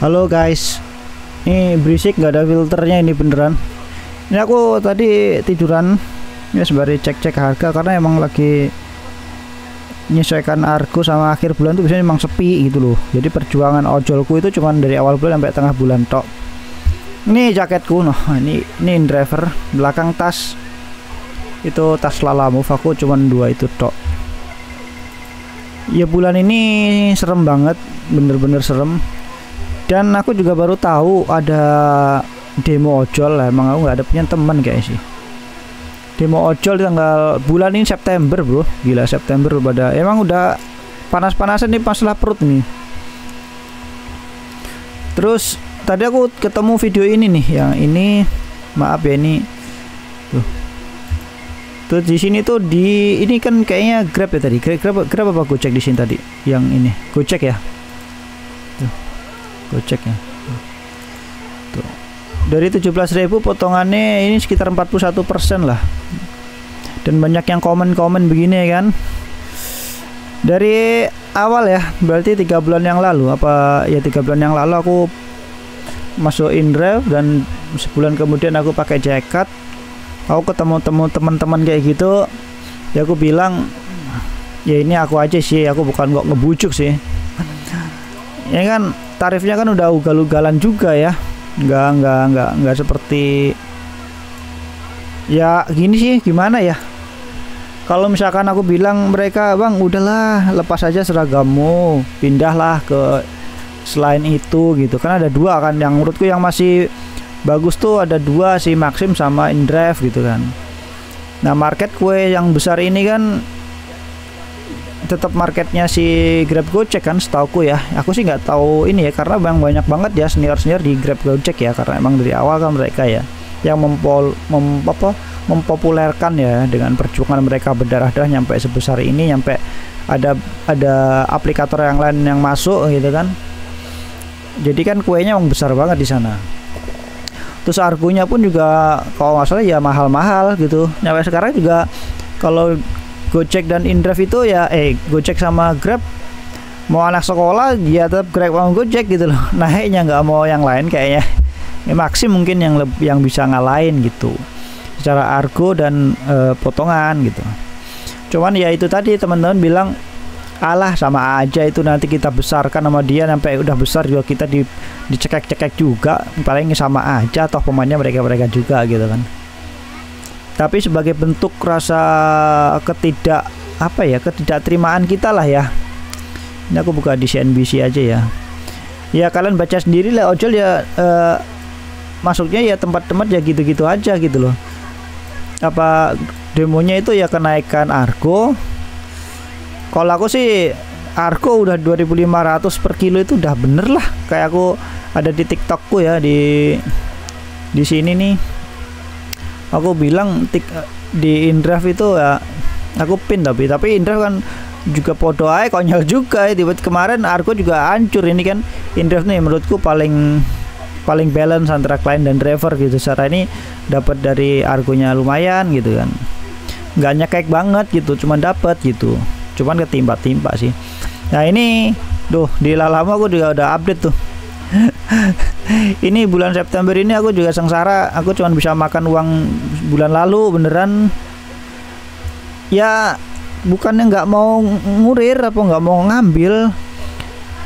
Halo guys, ini berisik nggak ada filternya ini beneran. Ini aku tadi tiduran ya sembari cek-cek harga karena emang lagi menyesuaikan argo sama akhir bulan tuh biasanya emang sepi gitu loh. Jadi perjuangan ojolku itu cuman dari awal bulan sampai tengah bulan tok. Ini jaketku, noh ini driver belakang tas itu tas Lalamove aku cuman 2 itu tok. Ya bulan ini serem banget, bener-bener serem. Dan aku juga baru tahu ada demo ojol lah. Emang aku nggak ada punya teman kayak sih. Demo ojol di tanggal bulan ini September bro. Gila September pada emang udah panas-panasan nih masalah perut nih. Terus tadi aku ketemu video ini nih, yang ini maaf ya ini tuh. Terus di sini tuh di ini kan kayaknya Grab ya tadi. Grab apa Gojek di sini tadi? Yang ini Gojek ya. Gojek ya. Tuh. Dari 17.000 potongannya ini sekitar 41% lah. Dan banyak yang komen-komen begini kan. Dari awal ya, berarti 3 bulan yang lalu apa ya 3 bulan yang lalu aku masuk InDrive dan sebulan kemudian aku pakai jaket. Aku ketemu teman-teman kayak gitu. Ya aku bilang ya ini aku aja sih, aku bukan kok ngebujuk sih. Ya kan tarifnya kan udah ugal-ugalan juga ya, nggak seperti ya gini sih. Gimana ya, kalau misalkan aku bilang mereka bang udahlah lepas aja seragammu, pindahlah ke selain itu gitu kan. Ada 2 kan yang menurutku yang masih bagus tuh, ada 2 sih, Maxim sama InDrive gitu kan. Nah market kue yang besar ini kan tetap marketnya si Grab Gojek kan setauku ya. Aku sih nggak tahu ini ya karena bang banyak banget ya senior di Grab Gojek ya, karena emang dari awal kan mereka ya yang mempopulerkan ya dengan perjuangan mereka berdarah-darah nyampe sebesar ini, nyampe ada aplikator yang lain yang masuk gitu kan. Jadi kan kuenya emang besar banget di sana. Terus argonya pun juga kalau nggak salah ya mahal-mahal gitu. Nyampe sekarang juga kalau Gojek dan InDrive itu ya Gojek sama Grab mau anak sekolah dia tetap Grab sama Gojek gitu loh. Naiknya nggak mau yang lain kayaknya. Ya, Maxim mungkin yang bisa ngalahin gitu secara argo dan potongan gitu. Cuman ya itu tadi teman-teman bilang alah sama aja itu, nanti kita besarkan sama dia sampai udah besar juga kita dicekek-cekek juga, paling sama aja toh pemainnya mereka juga gitu kan. Tapi sebagai bentuk rasa ketidakterimaan kita lah ya. Ini aku buka di CNBC aja ya. Ya kalian baca sendiri lah, ojol ya masuknya ya tempat-tempat ya gitu-gitu aja gitu loh. Apa demonya itu ya kenaikan argo. Kalau aku sih argo udah 2.500 per kilo itu udah bener lah. Kayak aku ada di TikTokku ya di sini nih. Aku bilang di InDrive itu ya aku pin, tapi InDrive kan juga podo aja konyol juga ya. Tiba-tiba kemarin argo juga hancur. Ini kan InDrive nih menurutku paling balance antara klien dan driver gitu. Secara ini dapat dari argonya lumayan gitu kan, nggak nyekek banget gitu, cuman dapat gitu, cuman ketimpa-timpa sih. Nah ini tuh di Lalamove aku juga udah update tuh. Ini bulan September ini aku juga sengsara, aku cuma bisa makan uang bulan lalu beneran. Ya bukannya nggak mau ngurir apa nggak mau ngambil,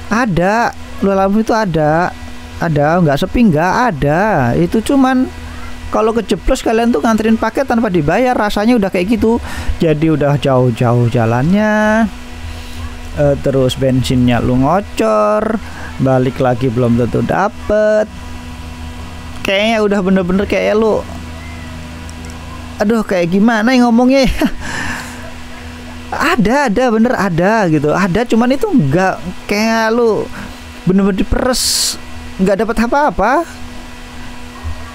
ada Lalamove itu ada nggak sepi, nggak ada. Itu cuman kalau kejeblos kalian tuh nganterin paket tanpa dibayar, rasanya udah kayak gitu. Jadi udah jauh-jauh jalannya, terus bensinnya lu ngocor, balik lagi belum tentu dapet. Kayaknya udah bener-bener kayak lu, aduh kayak gimana yang ngomongnya. ada bener ada gitu, ada, cuman itu enggak kayak lu bener-bener diperes, nggak dapat apa-apa.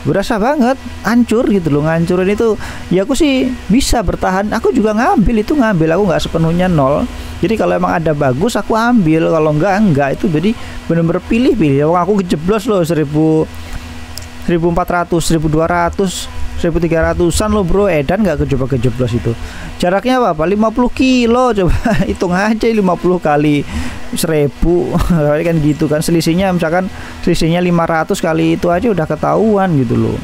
Berasa banget hancur gitu loh. Ngancurin itu ya aku sih bisa bertahan, aku juga ngambil, aku nggak sepenuhnya nol. Jadi kalau emang ada bagus aku ambil, kalau enggak itu. Jadi bener-bener pilih. Aku kejeblos loh 1.400, 1.200, 1.300-an loh bro. Edan nggak kejeblos itu. Jaraknya apa? 50 kilo coba hitung aja, 50 kali 1000 kan gitu kan, selisihnya misalkan selisihnya 500 kali itu aja udah ketahuan gitu loh.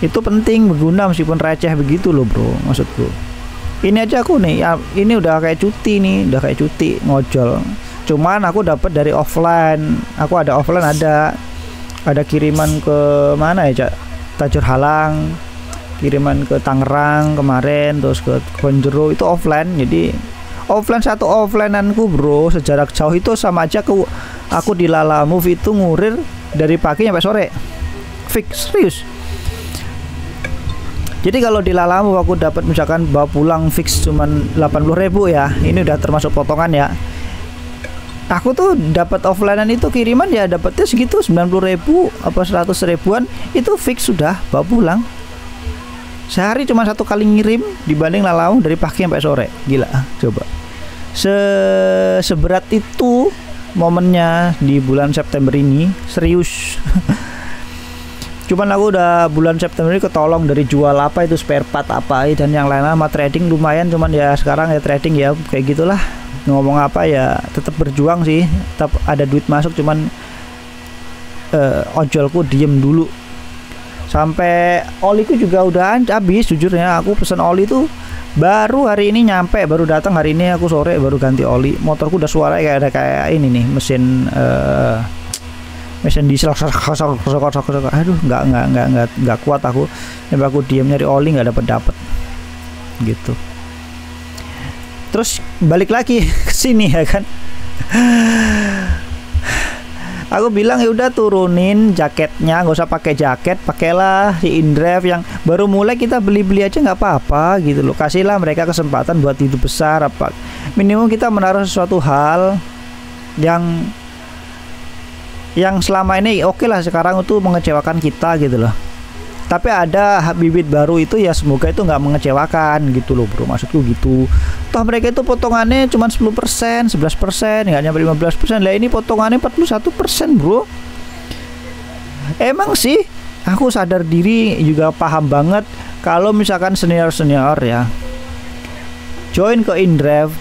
Itu penting, berguna meskipun receh begitu loh bro, maksudku. Ini aja aku nih ya, ini udah kayak cuti nih, udah kayak cuti ngojol. Cuman aku dapat dari offline, aku ada offline, ada kiriman ke mana ya Cak, Tajur Halang, kiriman ke Tangerang kemarin, terus ke Konjero, itu offline. Jadi offline, satu offlineanku bro sejarak jauh itu sama aja aku di Lalamove itu ngurir dari pagi sampai sore, fix, serius. Jadi kalau di Lalamove aku dapat misalkan bawa pulang fix cuman 80.000 ya, ini udah termasuk potongan ya. Aku tuh dapat offlinean itu kiriman ya dapatnya segitu 90.000 apa 100 ribuan, itu fix sudah bawa pulang. Sehari cuma 1 kali ngirim dibanding Lalamove dari pagi sampai sore. Gila, coba. Seberat itu momennya di bulan September ini, serius. Cuman aku udah bulan September ini ketolong dari jual apa itu spare part apa dan yang lain, sama trading lumayan. Cuman ya sekarang ya trading ya kayak gitulah, ngomong apa ya tetap berjuang sih, tetap ada duit masuk. Cuman ojolku diem dulu. Sampai oliku juga udah habis jujurnya. Aku pesan oli tuh baru hari ini nyampe, baru datang hari ini, aku sore baru ganti oli. Motorku udah suara kayak ini nih, mesin diesel. Aduh, nggak kuat aku. Sampai aku diam nyari oli nggak dapet gitu. Terus balik lagi ke sini ya kan. Aku bilang ya udah turunin jaketnya, nggak usah pakai jaket, pakailah si InDrive yang baru mulai, kita beli aja nggak apa-apa gitu loh. Kasihlah mereka kesempatan buat hidup besar, apa minimum kita menaruh sesuatu hal yang selama ini oke lah, sekarang itu mengecewakan kita gitu loh. Tapi ada bibit baru itu ya semoga itu nggak mengecewakan gitu loh bro, maksudku gitu. Toh mereka itu potongannya cuma 10%, 11%, nggak nyampe 15%. Lah ini potongannya 41% bro. Emang sih aku sadar diri juga, paham banget kalau misalkan senior ya join ke InDrive,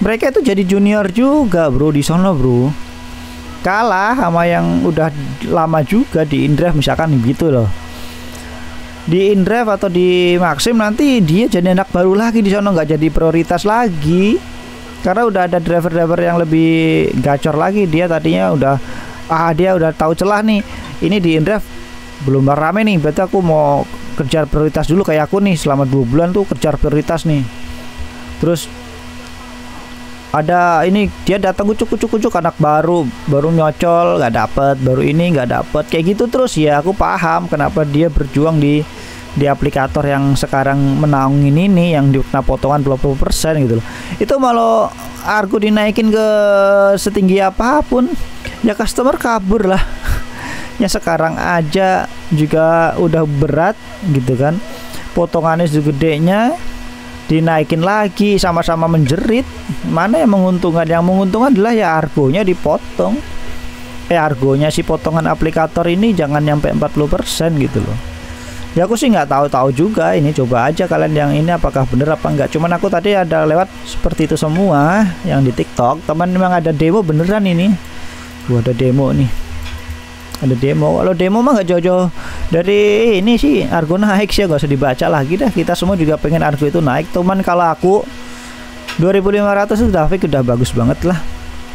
mereka itu jadi junior juga bro di sono bro. Kalah sama yang udah lama juga di InDrive misalkan gitu loh. Di InDrive atau di Maxim nanti dia jadi anak baru lagi di sana, nggak jadi prioritas lagi karena udah ada driver yang lebih gacor lagi. Dia tadinya dia udah tahu celah nih, ini di InDrive belum rame nih, berarti aku mau kejar prioritas dulu. Kayak aku nih selama 2 bulan tuh kejar prioritas nih. Terus ada ini dia datang kucuk anak baru nyocol nggak dapet, baru ini nggak dapet, kayak gitu terus ya. Aku paham kenapa dia berjuang di aplikator yang sekarang menaungin ini, yang dikena potongan 20% gitu loh. Itu malah argo dinaikin ke setinggi apapun ya customer kabur lah. Ya sekarang aja juga udah berat gitu kan, potongannya segedenya dinaikin lagi, sama-sama menjerit. Mana yang menguntungkan? Yang menguntungkan adalah ya argonya dipotong. Argonya si potongan aplikator ini jangan nyampe 40% gitu loh. Ya aku sih nggak tahu juga, ini coba aja kalian yang ini apakah bener apa enggak. Cuman aku tadi ada lewat seperti itu semua yang di TikTok. Teman memang ada demo beneran ini. Ada demo nih. Ada demo. Kalau demo mah nggak jauh-jauh dari ini sih, argo naik sih, nggak usah dibaca lagi dah. Kita semua juga pengen argo itu naik. Cuman kalau aku 2.500 itu udah bagus banget lah,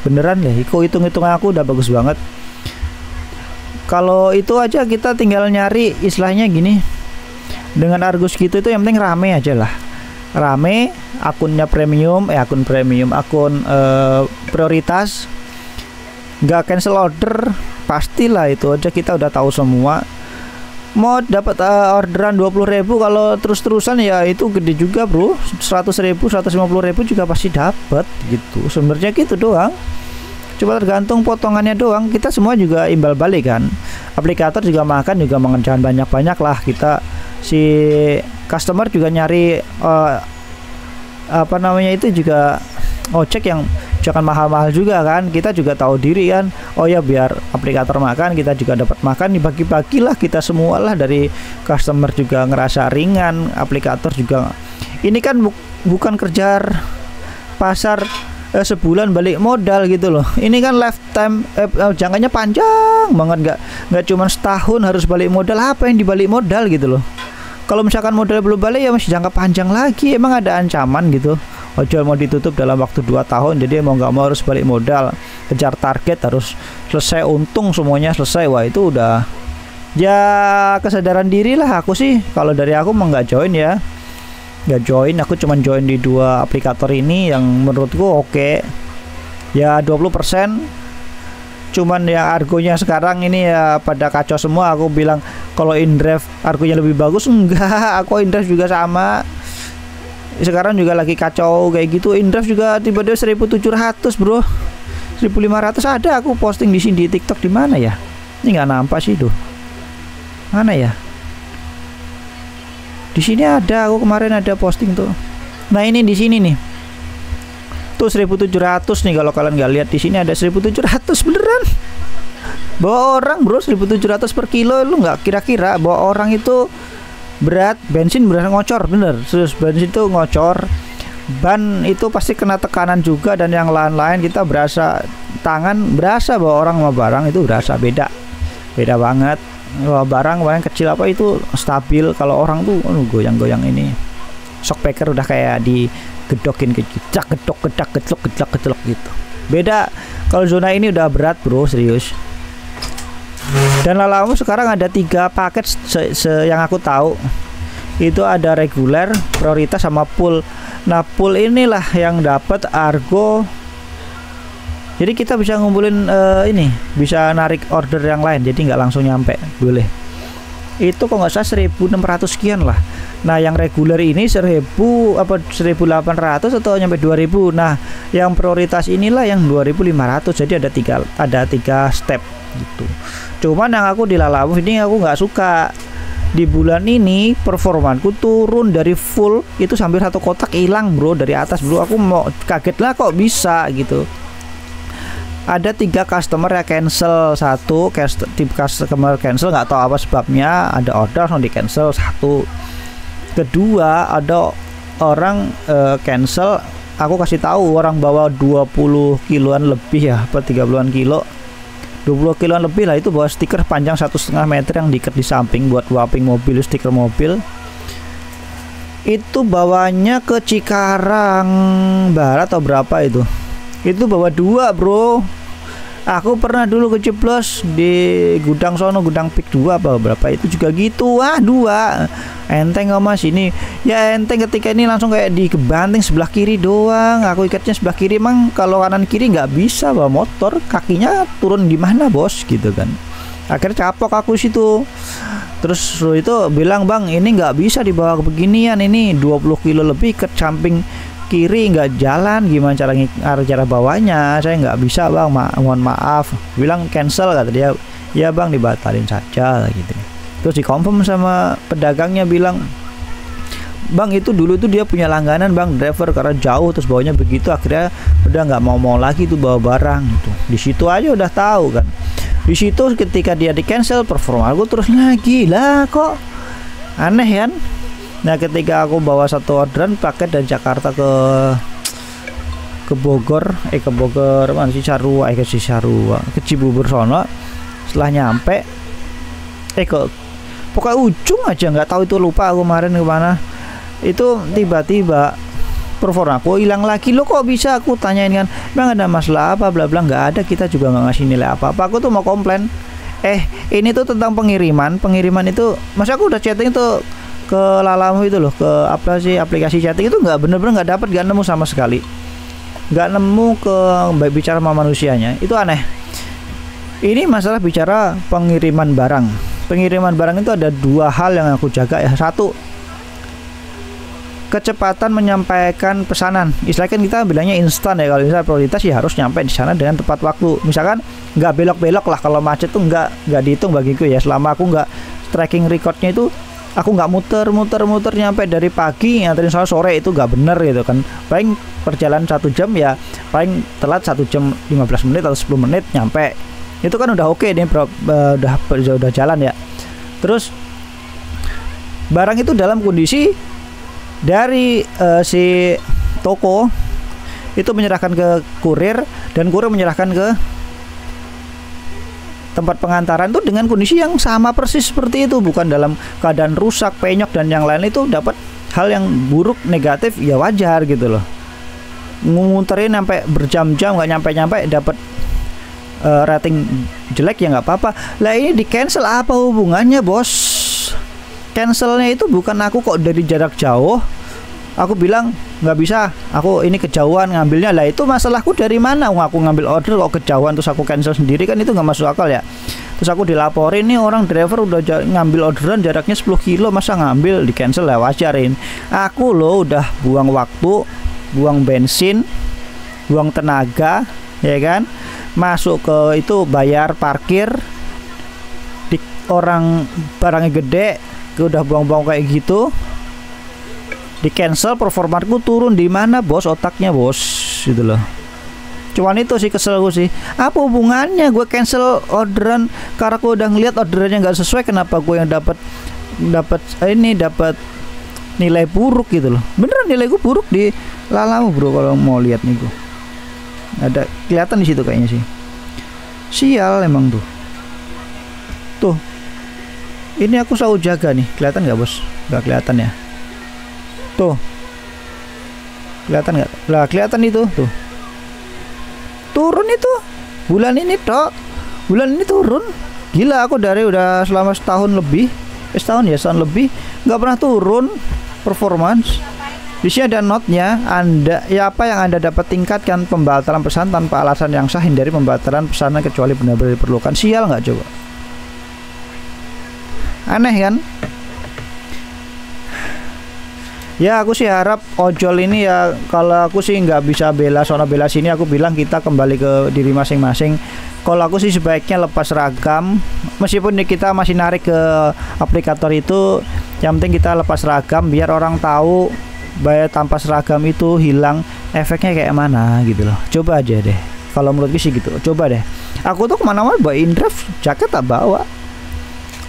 beneran deh. Hitung aku udah bagus banget. Kalau itu aja kita tinggal nyari, istilahnya gini, dengan argo segitu itu yang penting rame aja lah. Rame, akunnya premium, akun prioritas, nggak cancel order, pastilah. Itu aja kita udah tahu semua. Mau dapat orderan 20.000 kalau terus-terusan ya itu gede juga bro. 100.000, 150.000 juga pasti dapat gitu. Sebenarnya gitu doang. Coba tergantung potongannya doang. Kita semua juga imbal balik kan. Aplikator juga makan, juga mengerjakan banyak-banyak lah. Kita si customer juga nyari itu juga ojek yang jangan mahal-mahal juga kan. Kita juga tahu diri kan. Oh ya biar aplikator makan, kita juga dapat makan. Dibagi-bagilah kita semua lah, dari customer juga ngerasa ringan, aplikator juga. Ini kan bukan kejar pasar sebulan balik modal gitu loh. Ini kan lifetime, jangkanya panjang banget, nggak cuma setahun harus balik modal. Apa yang dibalik modal gitu loh? Kalau misalkan modal belum balik ya masih jangka panjang lagi. Emang ada ancaman gitu ojol mau ditutup dalam waktu 2 tahun, jadi mau nggak mau harus balik modal, kejar target, harus selesai untung semuanya selesai. Wah itu udah ya kesadaran diri lah. Aku sih kalau dari aku mau nggak join ya, nggak join. Aku cuman join di 2 aplikator ini yang menurutku oke. Ya 20%. Cuman yang argonya sekarang ini ya pada kacau semua. Aku bilang kalau InDrive argonya lebih bagus, enggak. Aku InDrive juga sama. Sekarang juga lagi kacau kayak gitu. InDrive juga tiba-tiba 1.700 bro, 1.500 ada. Aku posting di sini di TikTok. Di mana ya? Ini nggak nampak sih tuh. Mana ya? Di sini ada. Aku kemarin ada posting tuh. Nah ini di sini nih. Tuh 1.700 nih, kalau kalian nggak lihat di sini ada 1.700 beneran. Bawa orang bro, 1.700 per kilo. Lu nggak kira-kira bawa orang itu berat, bensin berasa ngocor bener. Terus bensin itu ngocor, ban itu pasti kena tekanan juga, dan yang lain-lain kita berasa, tangan berasa, bawa orang sama barang itu berasa beda banget. Bawa barang kecil apa itu stabil, kalau orang tuh goyang-goyang. Ini shockbreaker udah kayak digedokin gedok gitu. Beda kalau zona ini udah berat bro, serius. Dan Lalamove sekarang ada 3 paket yang aku tahu. Itu ada reguler, prioritas, sama pool. Nah pool inilah yang dapat argo. Jadi kita bisa ngumpulin ini, bisa narik order yang lain, jadi nggak langsung nyampe, boleh. Itu kok nggak salah 1.600 sekian lah. Nah yang reguler ini 1.000 apa 1.800 atau nyampe 2.000. Nah yang prioritas inilah yang 2.500. Jadi ada tiga step gitu. Cuman yang aku di Lalamove ini aku nggak suka. Di bulan ini performanku turun dari full itu sampai 1 kotak hilang bro, dari atas bro. Aku mau kaget lah kok bisa gitu. Ada 3 customer ya cancel. 1 tip customer cancel, nggak tahu apa sebabnya. Ada order langsung di cancel 1. Kedua ada orang cancel. Aku kasih tahu, orang bawa 20 kiloan lebih ya, apa 30-an kilo, 20 kiloan lebih lah. Itu bawa stiker panjang 1,5 meter yang diikat di samping buat wrapping mobil, stiker mobil. Itu bawanya ke Cikarang Barat atau berapa itu bawa 2 bro. Aku pernah dulu kejeblos di gudang sono, gudang pik 2 apa berapa itu juga gitu. 2 enteng sama sini ya, enteng ketika ini langsung kayak dikebanting sebelah kiri doang. Aku ikatnya sebelah kiri, emang kalau kanan kiri nggak bisa bawa motor, kakinya turun gimana bos gitu kan. Akhirnya capok aku situ. Terus itu bilang, bang ini nggak bisa dibawa beginian, ini 20 kilo lebih ke samping kiri nggak jalan, gimana cara bawanya, saya nggak bisa bang, mohon maaf. Bilang cancel kata dia. Ya bang dibatalin saja gitu. Terus dikonfirm sama pedagangnya, bilang bang itu dulu tuh dia punya langganan bang driver, karena jauh terus bawanya begitu, akhirnya udah nggak mau lagi tuh bawa barang gitu. Di situ aja udah tahu kan. Di situ ketika dia di cancel, performa aku terus lagi lah, kok aneh kan. Nah ketika aku bawa 1 orderan paket dari Jakarta ke Bogor, ke Bogor mana sih, Cisarua, ke Cibubur sono. Setelah nyampe pokoknya ujung aja nggak tahu itu, lupa aku kemarin kemana. Itu tiba-tiba performa aku hilang lagi. Lo kok bisa, aku tanyain kan, bang ada masalah apa bla bla. Nggak ada, kita juga nggak ngasih nilai apa-apa. Aku tuh mau komplain. Ini tuh tentang pengiriman itu, masa aku udah chatting tuh ke Lalamove itu loh, ke aplikasi chatting itu nggak bener-bener nggak dapat, nggak nemu sama sekali, nggak nemu ke bicara sama manusianya. Itu aneh. Ini masalah bicara pengiriman barang. Pengiriman barang itu ada 2 hal yang aku jaga ya. 1, kecepatan menyampaikan pesanan. Istilahnya kita bilangnya instan ya, kalau misalnya prioritas ya harus nyampe di sana dengan tepat waktu. Misalkan nggak belok-belok lah, kalau macet tuh nggak dihitung bagiku ya. Selama aku nggak tracking recordnya itu, aku nggak muter nyampe dari pagi nganterin sore itu nggak bener gitu kan. Paling perjalanan 1 jam ya, paling telat 1 jam 15 menit atau 10 menit nyampe. Itu kan udah oke nih, udah jalan ya. Terus barang itu dalam kondisi dari si toko itu menyerahkan ke kurir, dan kurir menyerahkan ke tempat pengantaran tuh dengan kondisi yang sama persis seperti itu, bukan dalam keadaan rusak, penyok dan yang lain. Itu dapat hal yang buruk, negatif, ya wajar gitu loh. Nguterin sampai berjam-jam nggak nyampe-nyampe dapat rating jelek, ya nggak apa-apa lah. Ini di cancel, apa hubungannya bos? Cancelnya itu bukan aku kok, dari jarak jauh aku bilang nggak bisa, aku ini kejauhan ngambilnya. Lah itu masalahku dari mana? Aku ngambil order kok kejauhan terus aku cancel sendiri, kan itu nggak masuk akal ya. Terus aku dilaporin nih, orang driver udah ngambil orderan jaraknya 10 kilo masa ngambil, di cancel lah, wajarin. Aku loh udah buang waktu, buang bensin, buang tenaga, ya kan, masuk ke itu bayar parkir, di orang barangnya gede, udah buang-buang kayak gitu, di cancel, performaku turun. Di mana bos otaknya bos, gitu loh. Cuman itu sih kesel gue sih. Apa hubungannya gue cancel orderan karena gue udah ngeliat orderannya nggak sesuai, kenapa gue yang dapat nilai buruk gitu loh. Beneran nilai gue buruk di Lalamove bro, kalau mau lihat nih gue. Ada kelihatan di situ kayaknya sih. Sial emang tuh. Tuh. Ini aku selalu jaga nih. Kelihatan nggak bos? Nggak kelihatan ya. Tuh. Kelihatan nggak? Lah kelihatan itu tuh. Turun itu. Bulan ini tok. Bulan ini turun. Gila, aku dari udah selama setahun lebih. Setahun lebih nggak pernah turun performance. Di sini ada notnya. Anda ya, apa yang Anda dapat tingkatkan pembatalan pesanan tanpa alasan yang sah, hindari pembatalan pesanan kecuali benar-benar diperlukan. Sial nggak coba? Aneh kan? Ya aku sih harap ojol ini ya, kalau aku sih nggak bisa bela sono bela sini, aku bilang kita kembali ke diri masing-masing. Kalau aku sih sebaiknya lepas seragam, meskipun kita masih narik ke aplikator itu, yang penting kita lepas seragam biar orang tahu bayar tanpa seragam itu hilang efeknya kayak mana gitu loh. Coba aja deh, kalau menurutku sih gitu. Coba deh, aku tuh kemana-mana bawa InDrive, jaket tak bawa,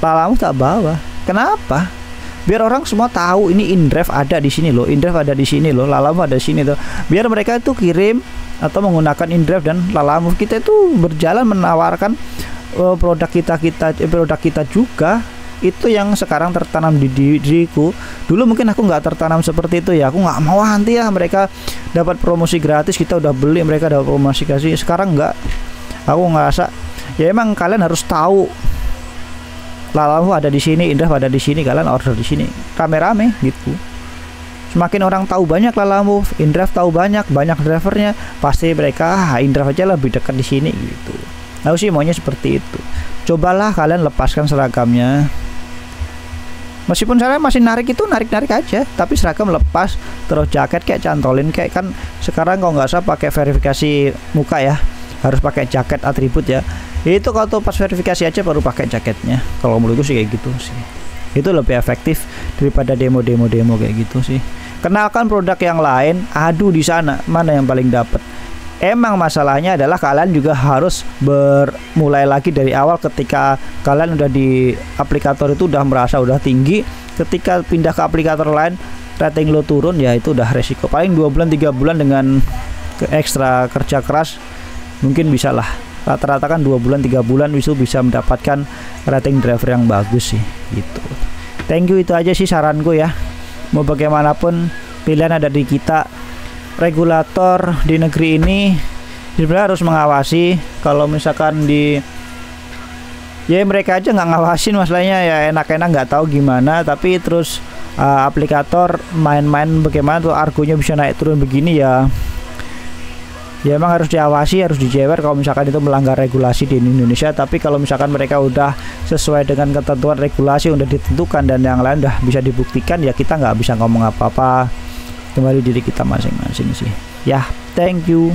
Lalamove tak bawa. Kenapa? Biar orang semua tahu ini InDrive ada di sini loh, InDrive ada di sini loh, Lalamove ada di sini tuh. Biar mereka itu kirim atau menggunakan InDrive dan Lalamove. Kita itu berjalan menawarkan produk kita juga. Itu yang sekarang tertanam di diriku. Dulu mungkin aku nggak tertanam seperti itu ya. Aku nggak mau nanti ya mereka dapat promosi gratis, kita udah beli mereka dapat promosi gratis. Sekarang nggak. Aku ngerasa ya emang kalian harus tahu Lalamove ada di sini, InDrive ada di sini, kalian order di sini rame-rame gitu. Semakin orang tahu banyak Lalamove, InDrive tahu banyak drivernya, pasti mereka InDrive aja lebih dekat di sini gitu. Aku sih maunya seperti itu. Cobalah kalian lepaskan seragamnya. Meskipun saya masih narik itu narik-narik aja, tapi seragam lepas, terus jaket kayak cantolin kayak kan sekarang kalau nggak salah pakai verifikasi muka ya, harus pakai jaket atribut ya. Itu kalau tuh pas verifikasi aja baru pakai jaketnya. Kalau menurutku sih kayak gitu sih. Itu lebih efektif daripada demo kayak gitu sih. Kenalkan produk yang lain, adu di sana mana yang paling dapat. Emang masalahnya adalah kalian juga harus bermulai lagi dari awal. Ketika kalian udah di aplikator itu udah merasa udah tinggi, ketika pindah ke aplikator lain rating lo turun, ya itu udah resiko. Paling 2 bulan 3 bulan dengan ekstra kerja keras mungkin bisa lah. Rata-rata kan 2 bulan 3 bulan itu bisa mendapatkan rating driver yang bagus sih gitu. Thank you, itu aja sih saranku ya. Mau bagaimanapun pilihan ada di kita. Regulator di negeri ini sebenarnya harus mengawasi. Kalau misalkan ya mereka aja nggak ngawasin, masalahnya ya enak-enak nggak tahu gimana, tapi terus aplikator main-main bagaimana tuh argonya bisa naik turun begini ya. Ya emang harus diawasi, harus dijewer kalau misalkan itu melanggar regulasi di Indonesia. Tapi kalau misalkan mereka udah sesuai dengan ketentuan regulasi udah ditentukan dan yang lain udah bisa dibuktikan, ya kita nggak bisa ngomong apa-apa. Kembali diri kita masing-masing sih. Ya, thank you.